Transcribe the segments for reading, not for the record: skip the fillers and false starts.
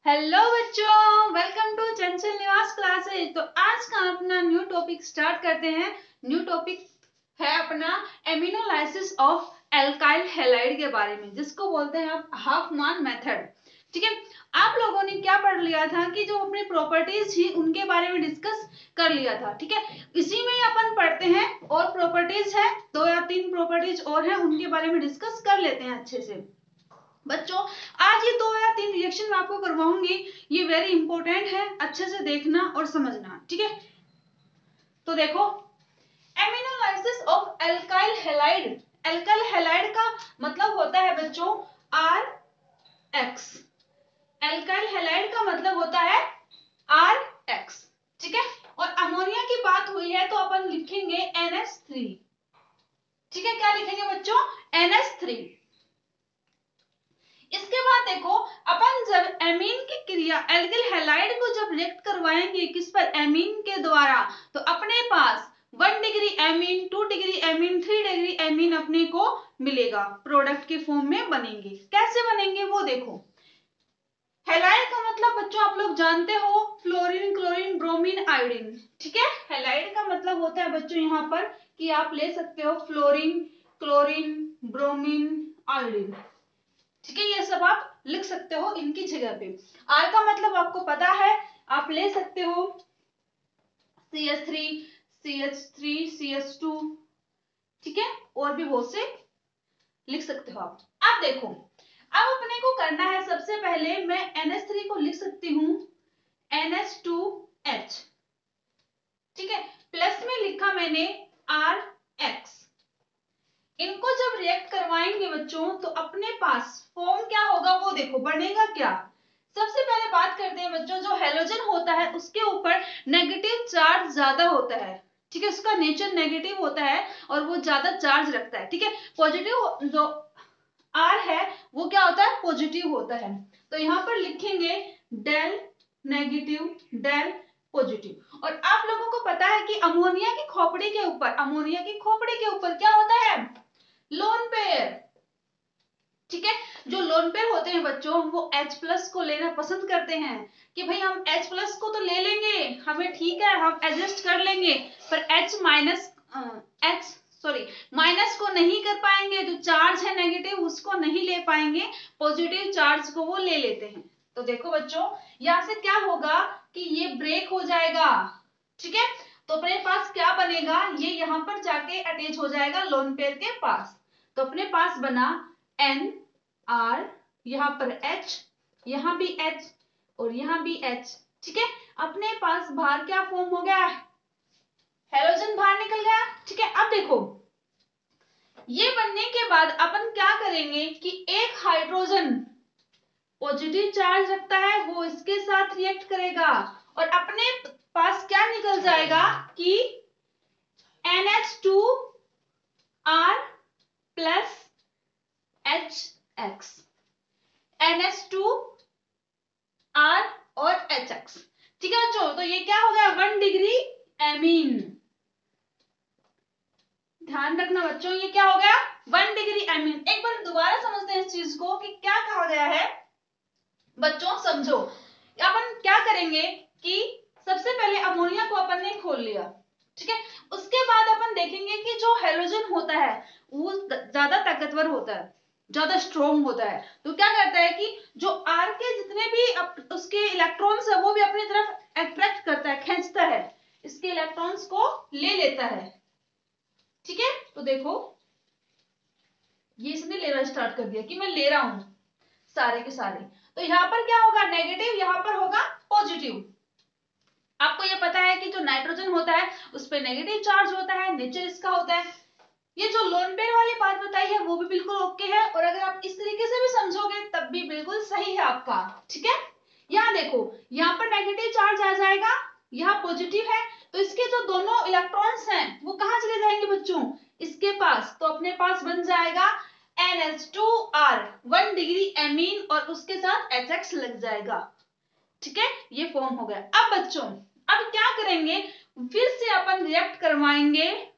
Hello बच्चों, welcome to चंचल निवास classes. तो आज का अपना न्यू टॉपिक स्टार्ट करते हैं। न्यू टॉपिक है अपना एमिनोलाइसिस ऑफ एल्काइल हैलाइड के बारे में, जिसको बोलते हैं आप हाफमान मेथड। ठीक है, आप लोगों ने क्या पढ़ लिया था कि जो अपनी प्रॉपर्टीज थी उनके बारे में डिस्कस कर लिया था। ठीक है, इसी में ही अपन पढ़ते हैं और प्रॉपर्टीज है 2 या 3 प्रॉपर्टीज और है, उनके बारे में डिस्कस कर लेते हैं अच्छे से। बच्चों, आज ये 2 या 3 रिएक्शन मैं आपको करवाऊंगी, ये वेरी इंपॉर्टेंट है, अच्छे से देखना और समझना। ठीक है, तो देखो, aminolysis of alkyl halide. Alkyl halide का मतलब होता है बच्चों आर एक्स। एल्काइल हैलाइड का मतलब होता है आर एक्स। ठीक है, और अमोनिया की बात हुई है तो अपन लिखेंगे NH3। ठीक है, क्या लिखेंगे बच्चों? NH3। इसके बाद देखो, अपन जब एमीन की क्रिया एल्किल हैलाइड को जब रिएक्ट करवाएंगे किस पर? एमीन के द्वारा, तो अपने पास 1 degree amine, 2 degree amine, 3 degree amine अपने को मिलेगा, प्रोडक्ट के फॉर्म में बनेंगे। कैसे बनेंगे वो देखो। हैलाइड का मतलब बच्चों आप लोग जानते हो, फ्लोरीन, क्लोरीन, ब्रोमीन, आयोडीन। ठीक है, हैलाइड का मतलब होता है बच्चों यहाँ पर कि आप ले सकते हो फ्लोरीन, क्लोरीन, ब्रोमीन, आयोडीन। ठीक है, ये सब आप लिख सकते हो इनकी जगह पे। आर का मतलब आपको पता है, आप ले सकते हो CH3, CH3, CH2। ठीक है, और भी बहुत से लिख सकते हो आप। अब देखो, अब अपने को करना है, सबसे पहले मैं NH3 को लिख सकती हूँ NH2H। ठीक है, प्लस में लिखा मैंने RX। इनको जब रिएक्ट करवाएंगे बच्चों तो अपने पास फॉर्म क्या होगा वो देखो, बनेगा क्या। सबसे पहले बात करते हैं बच्चों, जो हेलोजन होता है उसके ऊपर नेगेटिव चार्ज ज्यादा होता है। ठीक है, उसका नेचर नेगेटिव होता है और वो ज्यादा चार्ज रखता है। ठीक है, पॉजिटिव जो आर है वो क्या होता है? पॉजिटिव होता है। तो यहाँ पर लिखेंगे डेल नेगेटिव, डेल पॉजिटिव। और आप लोगों को पता है कि अमोनिया की खोपड़ी के ऊपर, अमोनिया की खोपड़ी के ऊपर क्या होता है? Lone pair. ठीक है, जो लोन पेयर होते हैं बच्चों वो H+ को लेना पसंद करते हैं कि भाई हम H+ को तो ले लेंगे, हमें ठीक है, हम एडजस्ट कर लेंगे, पर माइनस को नहीं कर पाएंगे। जो चार्ज है नेगेटिव उसको नहीं ले पाएंगे, पॉजिटिव चार्ज को वो ले लेते हैं। तो देखो बच्चों, यहां से क्या होगा कि ये ब्रेक हो जाएगा। ठीक है, तो अपने पास क्या बनेगा? ये यहां पर जाके अटैच हो जाएगा लोन पेयर के पास। तो अपने पास बना N R, यहाँ पर H, यहाँ भी H और यहाँ भी H। ठीक है, अपने पास बाहर क्या फॉर्म हो गया? हेलोजन बाहर निकल गया। ठीक है, अब देखो, ये बनने के बाद अपन क्या करेंगे कि एक हाइड्रोजन पॉजिटिव चार्ज रखता है, वो इसके साथ रिएक्ट करेगा और अपने पास क्या निकल जाएगा कि NH2R प्लस HX, NH2R और HX। ठीक है बच्चों, तो ये क्या हो गया? 1 डिग्री एमीन। ध्यान रखना बच्चों, ये क्या हो गया? 1 डिग्री एमीन। एक बार दोबारा समझते हैं इस चीज को कि क्या कहा गया है। बच्चों समझो, अपन क्या करेंगे कि सबसे पहले अमोनिया को अपन ने खोल लिया। ठीक है, उसके बाद अपन देखेंगे कि जो हेलोजन होता है वो ज्यादा ताकतवर होता है, ज्यादा स्ट्रॉन्ग होता है। तो क्या करता है कि जो आर के जितने भी उसके इलेक्ट्रॉन्स है वो भी अपनी तरफ अट्रैक्ट करता है, खींचता है, इसके इलेक्ट्रॉन्स को ले लेता है। ठीक है, तो देखो ये इसने लेना स्टार्ट कर दिया कि मैं ले रहा हूं सारे के सारे। तो यहाँ पर क्या होगा? नेगेटिव, यहाँ पर होगा पॉजिटिव। आपको ये पता है कि जो नाइट्रोजन होता है उस पर नेगेटिव चार्ज होता है, नेचर इसका होता है। ये जो लोन पेयर वाली बात बताई है वो भी बिल्कुल ओके है, और अगर आप इस तरीके से भी समझोगे तब भी बिल्कुल सही है आपका। ठीक है, यहाँ देखो, यहाँ पर नेगेटिव चार्ज आ जाएगा, यहाँ पॉजिटिव है, तो इसके जो दोनों इलेक्ट्रॉन्स हैं वो कहाँ चले जाएंगे बच्चों? इसके पास। तो अपने पास बन जाएगा NH2R 1 डिग्री एमीन और उसके साथ HX लग जाएगा। ठीक है, ये फॉर्म हो गया। अब बच्चों, अब क्या करेंगे? फिर से अपन रिएक्ट करवाएंगे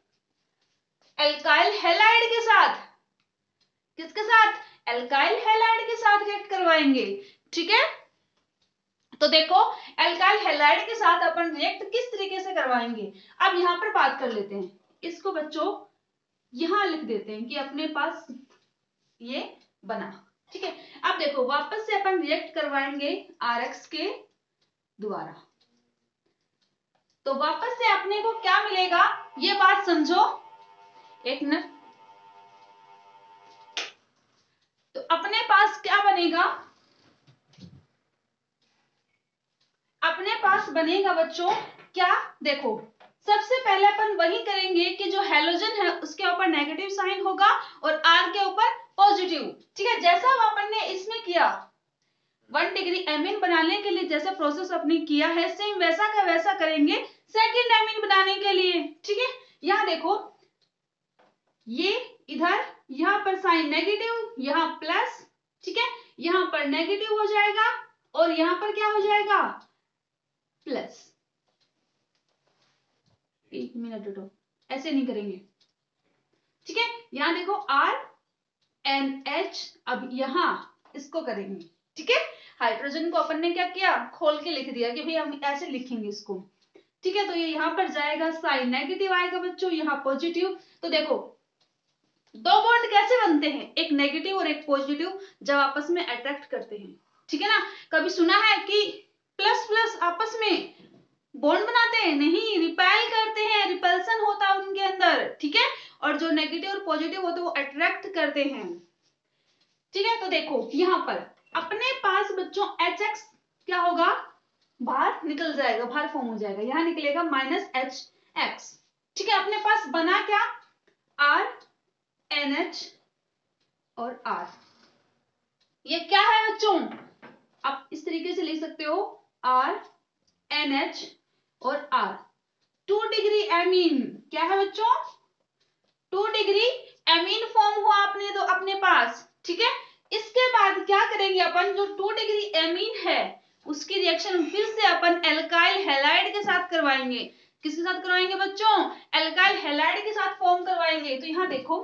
एल्काइल हैलाइड के साथ। किसके साथ? एल्काइल हैलाइड के साथ रिएक्ट करवाएंगे। ठीक है, तो देखो एल्काइल हैलाइड के साथ अपन रिएक्ट किस तरीके से करवाएंगे। अब यहाँ पर बात कर लेते हैं, इसको बच्चों यहां लिख देते हैं कि अपने पास ये बना। ठीक है, अब देखो वापस से अपन रिएक्ट करवाएंगे RX के द्वारा, तो वापस से अपने को क्या मिलेगा ये बात समझो। एक मिनट, तो अपने पास क्या बनेगा, अपने पास बनेगा बच्चों क्या, देखो सबसे पहले अपन वही करेंगे कि जो हैलोजन है उसके ऊपर नेगेटिव साइन होगा और R के ऊपर पॉजिटिव। ठीक है, जैसा अपन ने इसमें किया 1 डिग्री एमीन बनाने के लिए जैसा प्रोसेस अपने किया है, सेम वैसा का वैसा करेंगे सेकंड एमीन बनाने के लिए। ठीक है, यहां देखो ये इधर यहां पर साइन नेगेटिव, यहां प्लस। ठीक है, यहां पर नेगेटिव हो जाएगा और यहां पर क्या हो जाएगा प्लस। एक मिनट रुको, ऐसे नहीं करेंगे। ठीक है, यहां देखो RNH, अब यहां इसको करेंगे। ठीक है, हाइड्रोजन को अपन ने क्या किया खोल के लिख दिया कि भाई हम ऐसे लिखेंगे इसको। ठीक है, तो ये यहां पर जाएगा साइन नेगेटिव आएगा बच्चों, यहां पॉजिटिव। तो देखो दो बॉन्ड कैसे बनते हैं, एक नेगेटिव और एक पॉजिटिव जब आपस में अट्रैक्ट करते हैं। ठीक है ना, कभी सुना है कि प्लस प्लस आपस में बॉन्ड बनाते हैं, नहीं, रिपेल करते हैं, रिपल्सन होता है उनके अंदर। ठीक है, और जो नेगेटिव और पॉजिटिव होते हैं वो अट्रैक्ट करते हैं। ठीक है, तो देखो यहां पर अपने पास बच्चों HX क्या होगा बाहर निकल जाएगा, बाहर फॉर्म हो जाएगा, यहां निकलेगा -HX। ठीक है, अपने पास बना क्या RNH और R। ये क्या है बच्चों, आप इस तरीके से लिख सकते हो RNH और R। 2 डिग्री एमीन क्या है बच्चों, 2 डिग्री एमीन फॉर्म हुआ अपने तो अपने पास। ठीक है, इसके बाद क्या करेंगे अपन, जो 2 डिग्री एमीन है उसकी रिएक्शन फिर से अपन एल्काइल हैलाइड के साथ करवाएंगे। किसके साथ करवाएंगे बच्चों, एल्काइल हैलाइड के साथ फॉर्म करवाएंगे। तो यहां देखो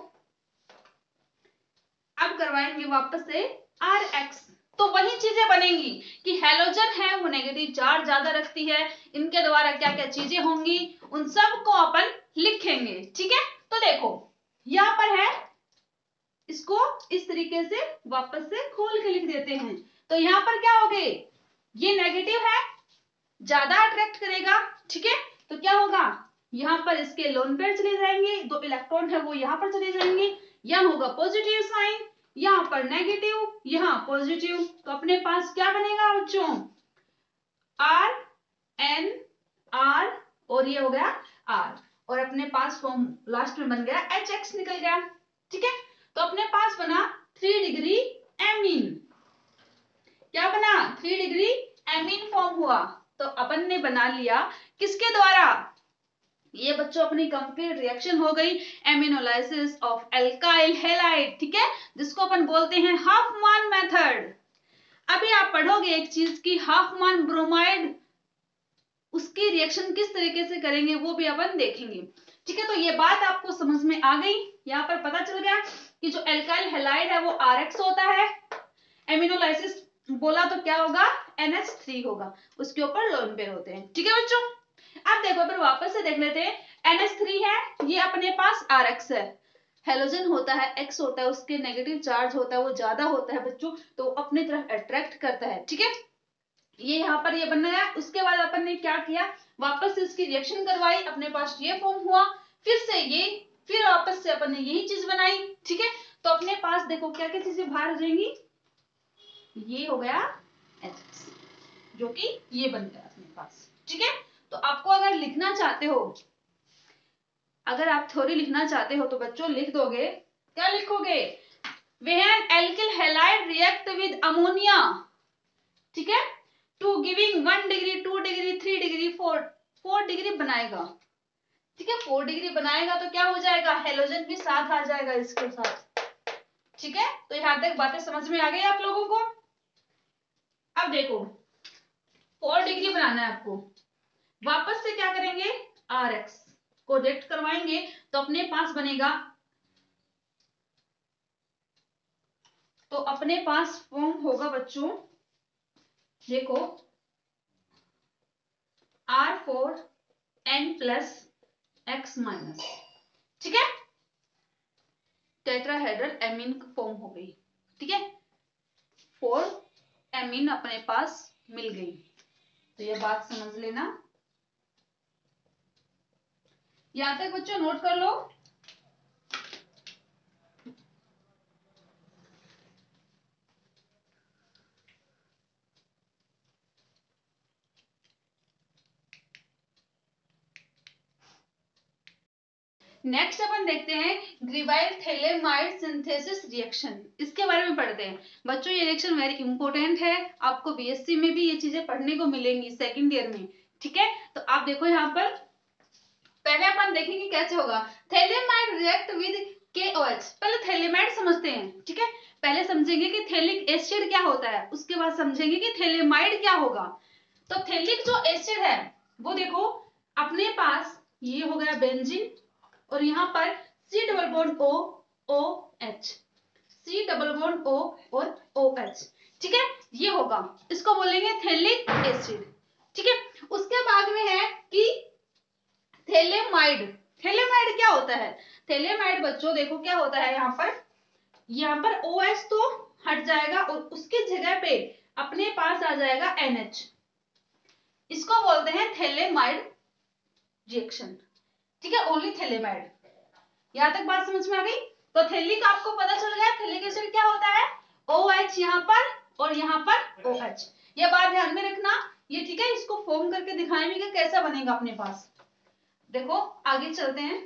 अब करवाएंगे वापस से RX, तो वही चीजें बनेंगी कि हैलोजन है वो नेगेटिव चार्ज ज्यादा रखती है, इनके द्वारा क्या क्या चीजें होंगी उन सब को अपन लिखेंगे। ठीक है, तो देखो यहां पर है, इसको इस तरीके से वापस से खोल के लिख देते हैं। तो यहां पर क्या हो गए, ये नेगेटिव है ज्यादा अट्रैक्ट करेगा। ठीक है, तो क्या होगा यहां पर इसके लोन पेयर चले जाएंगे, 2 इलेक्ट्रॉन है वो यहां पर चले जाएंगे, यहां होगा पॉजिटिव साइन, यहां पर नेगेटिव, यहां पॉजिटिव। तो अपने पास क्या बनेगा बच्चों RNR और ये हो गया R, और अपने पास फॉर्म लास्ट में बन गया HX निकल गया। ठीक है, तो अपने पास बना 3 डिग्री एमीन, क्या बना 3 डिग्री एमीन फॉर्म हुआ। तो अपन ने बना लिया किसके द्वारा, ये बच्चों अपनी कंप्लीट रिएक्शन हो गई एमिनोलाइसिस ऑफ एल्काइल हैलाइड। ठीक है, जिसको अपन बोलते हैं हाफमान मेथड। अभी आप पढ़ोगे एक चीज की हाफमान ब्रोमाइड, उसकी रिएक्शन किस तरीके से करेंगे वो भी अपन देखेंगे। ठीक है, तो ये बात आपको समझ में आ गई, यहाँ पर पता चल गया कि जो एल्काइल हैलाइड है वो RX होता है, एमिनोलाइसिस बोला तो क्या होगा NH3 होगा, उसके ऊपर लोन पेयर होते हैं। ठीक है बच्चों, अब देखो फिर वापस से देख लेते हैं। NH3 है, ये अपने पास RX है, हेलोजन होता है X होता है, उसके नेगेटिव चार्ज होता है वो ज्यादा होता है बच्चों, तो अपनी तरफ अट्रैक्ट करता है। ठीक है, ये यहाँ पर ये बनना है। उसके बाद अपन ने क्या किया, वापस से इसकी रिएक्शन करवाई, अपने पास ये फॉर्म हुआ, फिर से ये, फिर वापस से अपन ने यही चीज बनाई। ठीक है, तो अपने पास देखो क्या क्या चीजें बाहर आ जाएंगी, ये हो गया HX, जो कि ये बन गया अपने पास। ठीक है, तो आपको अगर लिखना चाहते हो, अगर आप थ्योरी लिखना चाहते हो तो बच्चों लिख दोगे, क्या लिखोगे, when alkyl halide react with ammonia, ठीक है, to giving 1 degree 2 degree 3 degree 4 degree बनाएगा। ठीक है, 4 डिग्री बनाएगा तो क्या हो जाएगा, हेलोजन भी साथ आ जाएगा इसके साथ। ठीक है, तो यहां तक बातें समझ में आ गई आप लोगों को। अब देखो 4 डिग्री बनाना है आपको, वापस से क्या करेंगे RX को रिएक्ट करवाएंगे, तो अपने पास बनेगा, तो अपने पास फॉर्म होगा बच्चों, देखो R4N+X-, ठीक है, टेट्राहेड्रल एमीन फॉर्म हो गई, ठीक है, 4 एमीन अपने पास मिल गई। तो ये बात समझ लेना, यहां तक बच्चों नोट कर लो। नेक्स्ट अपन देखते हैं ग्रेवाइल थैलेमाइड सिंथेसिस रिएक्शन, इसके बारे में पढ़ते हैं। बच्चों ये रिएक्शन वेरी इंपॉर्टेंट है, आपको बीएससी में भी ये चीजें पढ़ने को मिलेंगी सेकंड ईयर में, ठीक है। तो आप देखो यहाँ पर पहले अपन देखेंगे कैसे होगा। थैलेमाइड रिएक्ट विद KOH, पहले थैलेमाइड समझते हैं, ठीक है, पहले समझेंगे कि थैलिक एसिड क्या होता है, उसके बाद समझेंगे कि थैलेमाइड क्या होगा। तो थैलिक जो एसिड है वो देखो अपने पास ये हो गया बेंजीन, और यहाँ पर C double bond O OH, C double bond O और OH, ठीक है, ये होगा, इसको बोलेंगे थैलिक एसिड, ठीक है। उसके बाद में है कि थैलेमाइड, थैलेमाइड क्या होता है। थैलेमाइड बच्चों देखो क्या होता है, यहाँ पर OH तो हट जाएगा और उसकी जगह पे अपने पास आ जाएगा NH, इसको बोलते हैं थैलेमाइड रिएक्शन, ठीक है, ओनली थैलेमाइड। यहां तक बात समझ में आ गई। तो थैलिक आपको पता चल गया, थैलिक एसिड क्या होता है, OH यहाँ पर और यहाँ पर OH, ये बात ध्यान में रखना ये, ठीक है। इसको फॉर्म करके दिखाएंगे कैसा बनेगा अपने पास। देखो आगे चलते हैं,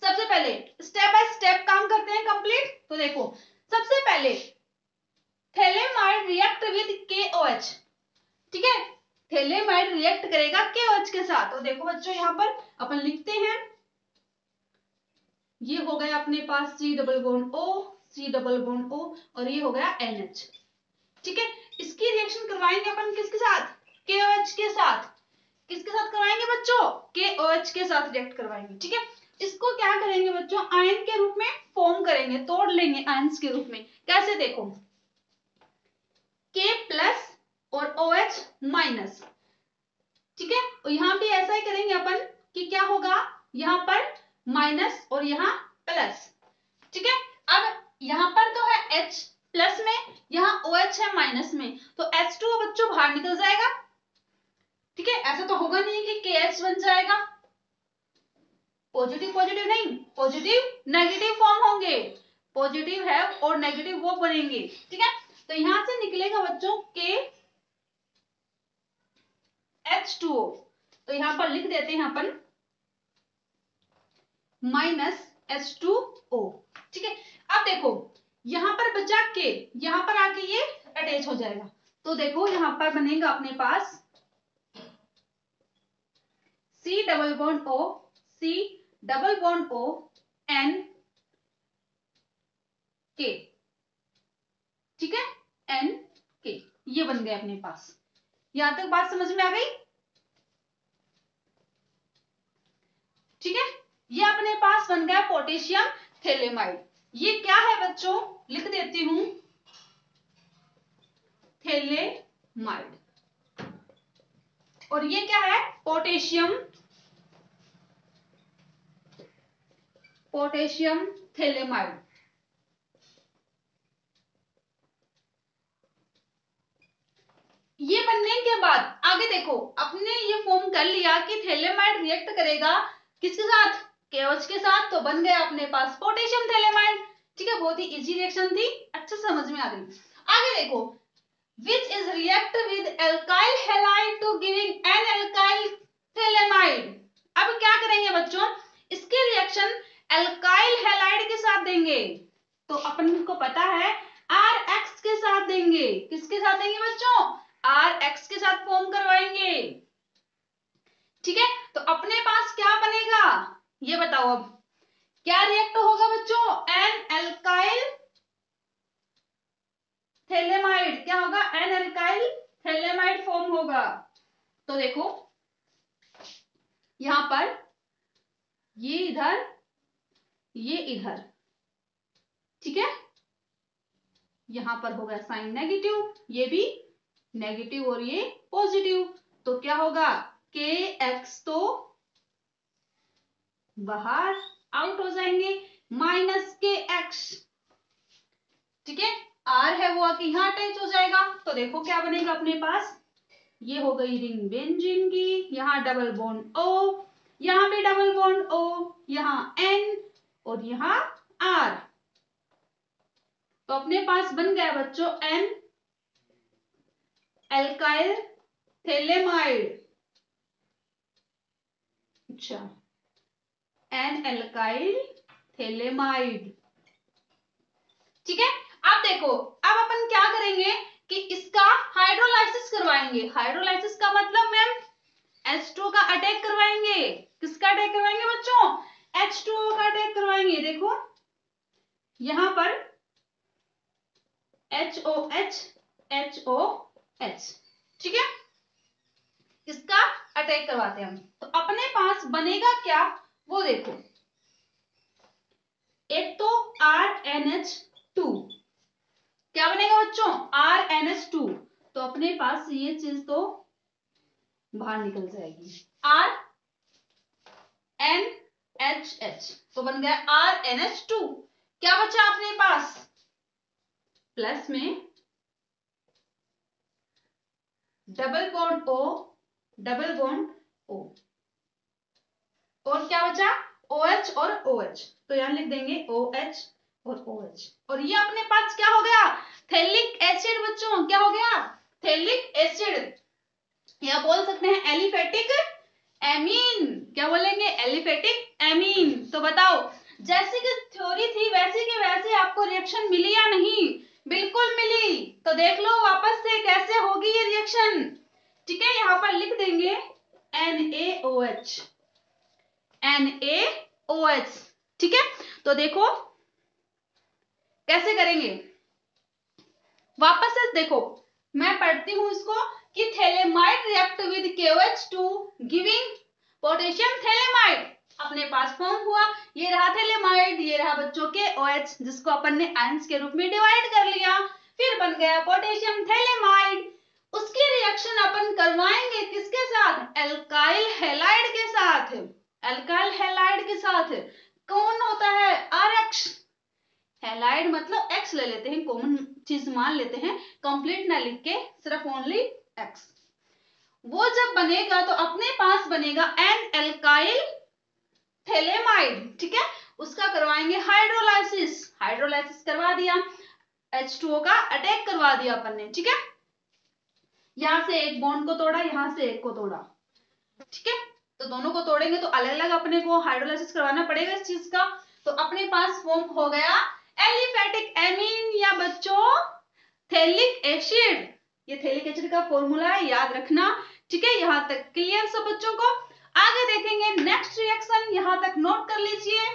सबसे पहले स्टेप बाय स्टेप काम करते हैं कंप्लीट। तो देखो सबसे पहले थैलेमाइड रिएक्ट विद KOH, ठीक है, थैलेमाइड रिएक्ट करेगा KOH के साथ। तो देखो बच्चों यहाँ पर अपन लिखते हैं, ये हो गया अपने पास C double bond O, C double bond O और ये हो गया NH, ठीक है। इसकी रिएक्शन करवाएंगे अपन किसके साथ, KOH के साथ। किसके साथ करवाएंगे बच्चों, KOH के साथ रिएक्ट करवाएंगे, ठीक है। इसको क्या करेंगे बच्चों, आयन के रूप में फॉर्म करेंगे, तोड़ लेंगे आयंस के रूप में। कैसे देखो K+ और OH-, ठीक है, और यहाँ भी ऐसा ही करेंगे अपन कि क्या होगा, यहाँ पर माइनस और यहाँ प्लस, ठीक है। अब यहाँ पर तो है H प्लस में, यहाँ OH है माइनस में, तो H2O बच्चों बाहर निकल जाएगा, ठीक है। ऐसा तो होगा नहीं कि KH बन जाएगा, पॉजिटिव पॉजिटिव नहीं, पॉजिटिव नेगेटिव फॉर्म होंगे, पॉजिटिव है और नेगेटिव वो बनेंगे, ठीक है। तो यहां से निकलेगा बच्चों KH2O, तो यहां पर लिख देते हैं अपन -H2O, ठीक है। अब देखो यहां पर बचा K, यहां पर आके ये अटैच हो जाएगा, तो देखो यहां पर बनेगा अपने पास C double bond O, C double bond O N K, ठीक है, N K, ये बन गए अपने पास। यहां तक बात समझ में आ गई, ठीक है। ये अपने पास बन गया पोटेशियम थैलेमाइड। ये क्या है बच्चों, लिख देती हूं थैलेमाइड, और ये क्या है पोटेशियम थैलेमाइड। ये बनने के बाद आगे देखो अपने ये फॉर्म कर लिया कि थैलेमाइड रिएक्ट करेगा किसके साथ, KOH के साथ, तो बन गया अपने पास पोटेशियम थैलेमाइड, ठीक है। बहुत ही इजी रिएक्शन थी, अच्छे समझ में आ गई। आगे देखो which is react with alkyl halide to giving an alkyl thalamide। अब क्या करेंगे बच्चों, इसके रिएक्शन alkyl halide के साथ देंगे, तो अपन को पता है RX के साथ देंगे। किसके साथ देंगे बच्चों, RX के साथ फॉर्म करवाएंगे, ठीक है। तो अपने पास क्या बनेगा ये बताओ, अब क्या रिएक्ट होगा बच्चों, एन एल्काइल थैलेमाइड, क्या होगा, एन एल्काइल थैलेमाइड फॉर्म होगा। तो देखो यहां पर ये इधर ये इधर, ठीक है, यहां पर होगा साइन नेगेटिव, ये भी नेगेटिव और ये पॉजिटिव, तो क्या होगा, के एक्स तो बाहर आउट हो जाएंगे, माइनस के एक्स, ठीक है, आर है वो आके यहां अटैच हो जाएगा। तो देखो क्या बनेगा अपने पास, ये हो गई रिंग बेंजीन की, यहाँ डबल बॉन्ड ओ, यहाँ भी डबल बॉन्ड ओ, यहाँ एन और यहाँ आर। तो अपने पास बन गया बच्चों एन एल्काइल थैलेमाइड। अच्छा, एन एल्काइल थैलेमाइड, ठीक है। अब देखो, अब अपन क्या करेंगे कि इसका हाइड्रोलाइसिस करवाएंगे। हाइड्रोलाइसिस का मतलब मैम H2O का अटैक करवाएंगे। किसका अटैक करवाएंगे बच्चों, H2O का अटैक करवाएंगे। देखो यहां पर HOH HOH, ठीक है, इसका अटैक करवाते हैं हम। तो अपने पास बनेगा क्या वो देखो, एक तो RNH2, क्या बनेगा बच्चों, RNH2। तो अपने पास ये चीज तो बाहर निकल जाएगी, RNHH, तो बन गया RNH2। क्या बचा अपने पास, प्लस में double bond O double bond O, और क्या बचा OH और OH, तो यहां लिख देंगे OH और OH। और ये अपने पास क्या हो गया, थैलिक एसिड बच्चों, क्या हो गया, थैलिक एसिड, या बोल सकते हैं एलिफेटिक एमीन। क्या बोलेंगे, एलिफेटिक एमीन। तो बताओ, जैसे कि थ्योरी थी वैसे के वैसे आपको रिएक्शन मिली या नहीं, बिल्कुल मिली। तो देख लो वापस से कैसे होगी ये रिएक्शन, ठीक है। यहां पर लिख देंगे NaOH NaOH, ठीक है। तो देखो कैसे करेंगे, वापस से देखो मैं पढ़ती हूं इसको कि phthalimide react with KOH2 giving potassium phthalimide. अपने पास फॉर्म हुआ, ये रहा थैलेमाइड, ये रहा बच्चों के OH, जिसको अपन ने आयंस के रूप में डिवाइड कर लिया, फिर बन गया पोटेशियम थैलेमाइड। उसकी रिएक्शन अपन करवाएंगे किसके साथ, एल्काइल हैलाइड के साथ। एल्काइल हैलाइड के साथ कौन होता है, RH। हैलाइड मतलब X ले लेते हैं, कॉमन चीज मान लेते हैं, कंप्लीट ना लिख के सिर्फ ओनली X। वो जब बनेगा तो अपने पास बनेगा एन एल्काइल थैलेमाइड, ठीक है। उसका करवाएंगे हाइड्रोलाइसिस, हाइड्रोलाइसिस करवा दिया, H2O का अटैक करवा दिया अपन ने, ठीक है। यहां से एक बॉन्ड को तोड़ा, यहां से एक को तोड़ा, ठीक है। तो दोनों को तोड़ेंगे तो अलग अलग अपने को हाइड्रोलाइसिस करवाना पड़ेगा इस चीज का। तो अपने पास फॉर्म हो गया एलिफेटिक एमीन या बच्चों थैलिक एसिड। ये थैलिक एसिड का फॉर्मूला है, याद रखना, ठीक है। यहां तक क्लियर सब बच्चों को, आगे देखेंगे नेक्स्ट रिएक्शन, यहां तक नोट कर लीजिए।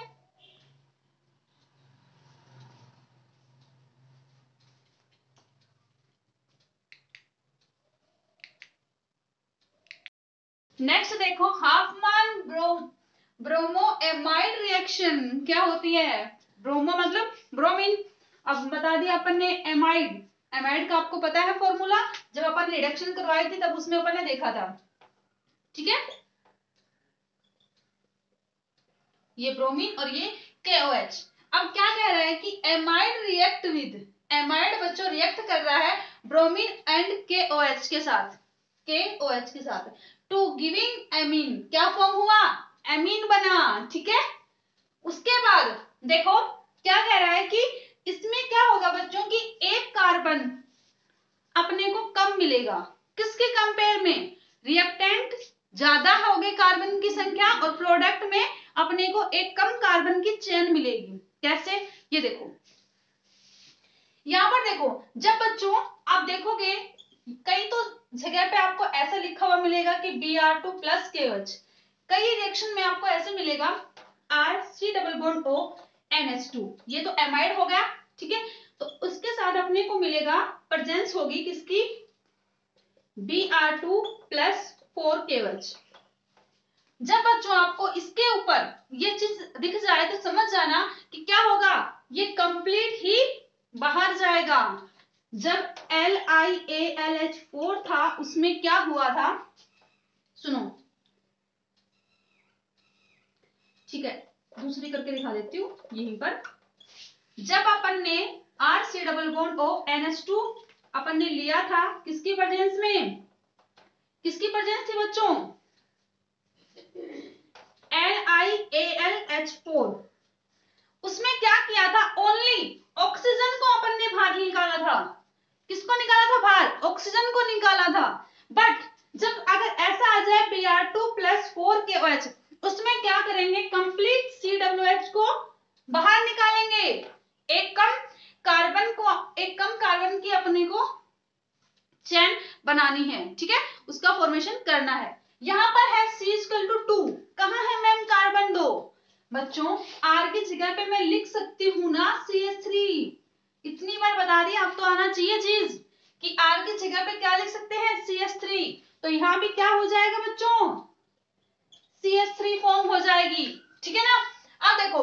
नेक्स्ट देखो हाफमान ब्रोमोएमाइड रिएक्शन क्या होती है, ब्रोमो मतलब ब्रोमीन, अब बता दिया अपन ने एमाइड। एमाइड का आपको पता है फॉर्मूला, जब अपन रिडक्शन करवाई थी तब उसमें अपन ने देखा था, ठीक है। ये ब्रोमीन और ये KOH। अब क्या कह रहा है कि एमाइड रिएक्ट विद, एमाइड बच्चों रिएक्ट कर रहा है ब्रोमीन एंड KOH के साथ, KOH के साथ, टू गिविंग एमीन। क्या फॉर्म हुआ, एमीन बना, ठीक है। उसके बाद देखो क्या कह रहा है कि इसमें क्या होगा बच्चों की एक कार्बन अपने को कम मिलेगा, किसके कंपेयर में, रिएक्टेंट ज्यादा होगी कार्बन की संख्या और प्रोडक्ट में अपने को एक कम कार्बन की चेन मिलेगी। कैसे, ये देखो यहां पर देखो, जब बच्चों आप देखोगे कई तो जगह पे आपको ऐसा लिखा हुआ मिलेगा कि Br2 प्लस KOH, कई रिएक्शन में आपको ऐसे मिलेगा RC double bond O NH2, ये तो एमाइड हो गया, ठीक है। तो उसके साथ अपने को मिलेगा, प्रेजेंस होगी किसकी, Br2 प्लस 4KOH। जब बच्चों आपको इसके ऊपर ये चीज दिख जाए तो समझ जाना कि क्या होगा, ये कंप्लीट ही बाहर जाएगा। जब LiAlH4 था उसमें क्या हुआ था, सुनो, ठीक है, दूसरी करके दिखा देती हूँ यहीं पर। जब अपन ने RC double bond O NH2 अपन ने लिया था किसकी प्रेजेंस में, किसकी प्रेजेंस थी बच्चों, LiAlH4, उसमें क्या किया था, ओनली ऑक्सीजन को अपन ने बाहर निकाला था। किसको निकाला था बाहर, ऑक्सीजन को निकाला था। बट जब अगर ऐसा आ जाए Br2 + 4KOH, उसमें क्या करेंगे, कंप्लीट COH को बाहर निकालेंगे। एक कम कार्बन की अपने को चेन बनानी है, ठीक है, उसका फॉर्मेशन करना है। यहां पर है C=2, कहां है मैम कार्बन 2, बच्चों R की जगह पे मैं लिख सकती हूँ ना CH3, इतनी बार बता दी, आप तो आना चाहिए चीज कि R की जगह पे क्या लिख सकते हैं, CH3। तो यहाँ भी क्या हो जाएगा बच्चों, CH3 फॉर्म हो जाएगी, ठीक है ना। अब देखो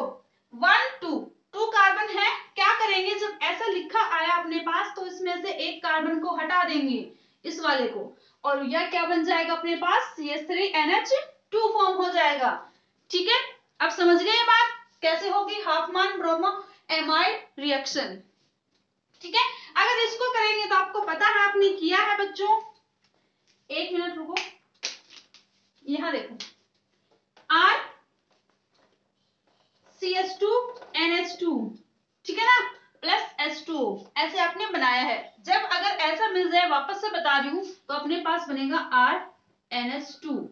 1 2 कार्बन है, क्या करेंगे, जब ऐसा लिखा आया अपने पास तो इसमें से एक कार्बन को हटा देंगे, इस वाले को, और यह क्या बन जाएगा अपने पास, CH3NH2 फॉर्म हो जाएगा, ठीक है। अब समझ गए बात कैसे होगी, हाफमान ब्रोमो एमाइड रिएक्शन, ठीक है। अगर इसको करेंगे तो आपको पता है आपने किया है बच्चों, एक मिनट रुको, यहां देखो R CH2NH2, ठीक है ना, प्लस H2O, ऐसे आपने बनाया है। जब अगर ऐसा मिल जाए, वापस से बता रही हूं, तो अपने पास बनेगा RNH2,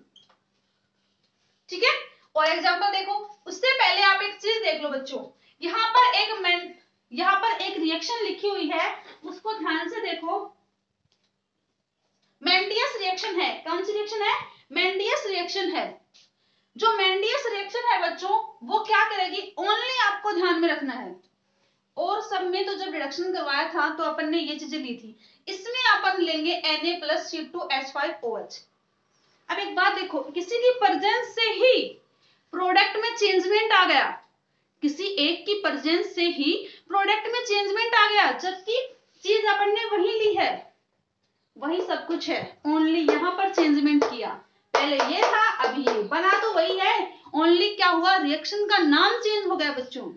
ठीक है। और एग्जांपल देखो, उससे पहले आप एक चीज देख लो बच्चों, यहाँ पर एक रिएक्शन लिखी हुई है, उसको ध्यान से देखो, मेंडियस रिएक्शन है। कौन सी रिएक्शन है, मेंडियस रिएक्शन है। जो मेंडियस रिएक्शन है बच्चों, वो क्या करेगी, ओनली आपको ध्यान में रखना है, और सब में तो जब रिडक्शन करवाया था तो अपन ने ये चीजें ली थी, इसमें अपन लेंगे Na+C2H5OH। अब एक बात देखो, किसी की प्रेजेंस से ही प्रोडक्ट में चेंजमेंट आ गया, किसी एक की प्रेजेंस से ही प्रोडक्ट में चेंजमेंट आ गया, जबकि चीज अपन ने वही ली है, वही सब कुछ है, ओनली यहाँ पर चेंजमेंट किया, पहले ये था अब ये, बना तो वही है, ओनली क्या हुआ, रिएक्शन का नाम चेंज हो गया बच्चों,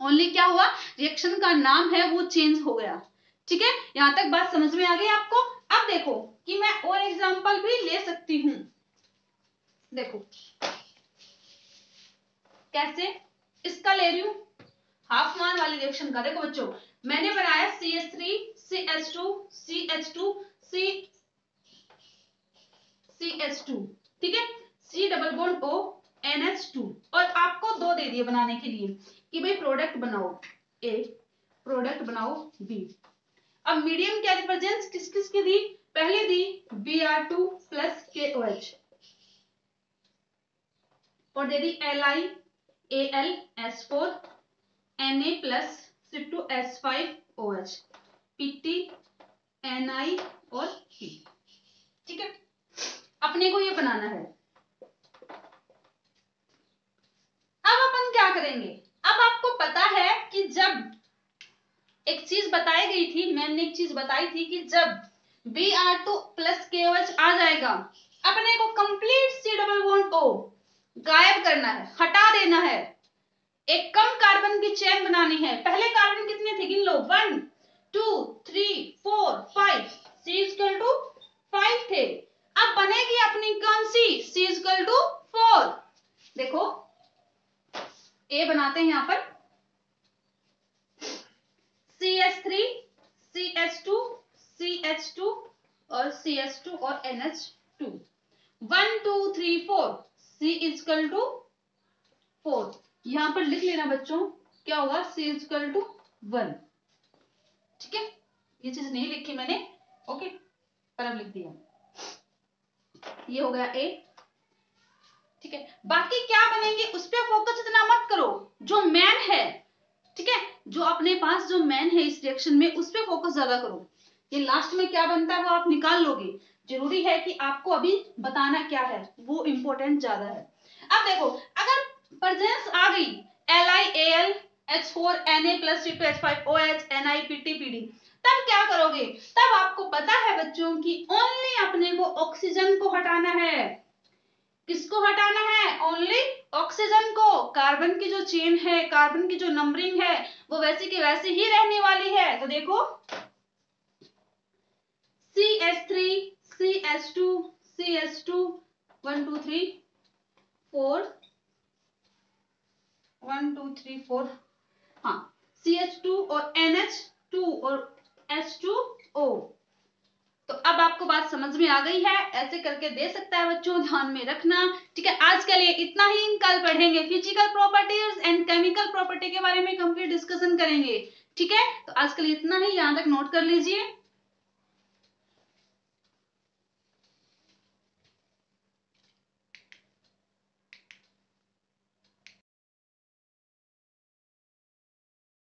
ओनली क्या हुआ, रिएक्शन का नाम है वो चेंज हो गया, ठीक है। यहां तक बात समझ में आ गई आपको। अब देखो कि मैं और एग्जांपल भी ले सकती हूं, देखो कैसे, इसका ले रही हूं हाफमान वाली रिएक्शन का। देखो बच्चों, मैंने बनाया CH3 CH2 CH2 CH2, ठीक है, C double bond O NH2, और आपको दो दे दिए बनाने के लिए कि भाई प्रोडक्ट बनाओ A, प्रोडक्ट बनाओ B। अब मीडियम क्या प्रेजेंस किस किस की दी, पहले दी Br2 + KOH, और दे दी LiAlH4 Na+C2H5OH PT Ni और P, ठीक है। अपने को ये बनाना है। अब अपन क्या करेंगे, अब आपको पता है कि जब एक चीज बताई गई थी, मैंने एक चीज बताई थी कि जब Br2 + KOH आ जाएगा, अपने को complete C double bond O गायब करना है, हटा देना है, एक कम कार्बन की चेन बनानी है। पहले कार्बन कितने थे, गिन लो, 1 2 3 4 5, C=5 थे। अब बनेगी अपनी कौन सी, C=4। देखो A बनाते हैं यहां पर, CH3 CH2 CH2 और CH2 और NH2, 1 2 3 4, C=4, यहां पर लिख लेना बच्चों, क्या होगा, C=1, ठीक है। ये चीज नहीं लिखी मैंने, ओके, पर अब लिख दिया, ये हो गया A, ठीक है। बाकी क्या बनेंगे उस पर फोकस इतना मत करो, जो मैन है, ठीक है, जो अपने पास जो मैन है इस रिएक्शन में, उस पर फोकस ज्यादा करो। ये लास्ट में क्या बनता है वो आप निकाल लोगे, जरूरी है कि आपको अभी बताना क्या है, वो इंपॉर्टेंट ज्यादा है। अब देखो, अगर प्रेजेंस आ गई LiAlH4 Na+C2H5OH NiPTPD, तब क्या करोगे, तब आपको पता है बच्चों की ओनली अपने को ऑक्सीजन को हटाना है। किसको हटाना है? ओनली ऑक्सीजन को। कार्बन की जो चेन है, कार्बन की जो नंबरिंग है, वो वैसी की वैसी ही रहने वाली है। तो देखो CH3, CH2, CH2, 1 2 3 4, 1 2 3 4, हाँ, CH2 और NH2 और H2O। तो अब आपको बात समझ में आ गई है, ऐसे करके दे सकता है बच्चों, ध्यान में रखना। ठीक है, आज के लिए इतना ही। कल पढ़ेंगे physical properties and chemical property के बारे में कंप्लीट डिस्कशन करेंगे। ठीक है, तो आज के लिए इतना ही, यहाँ तक नोट कर लीजिए।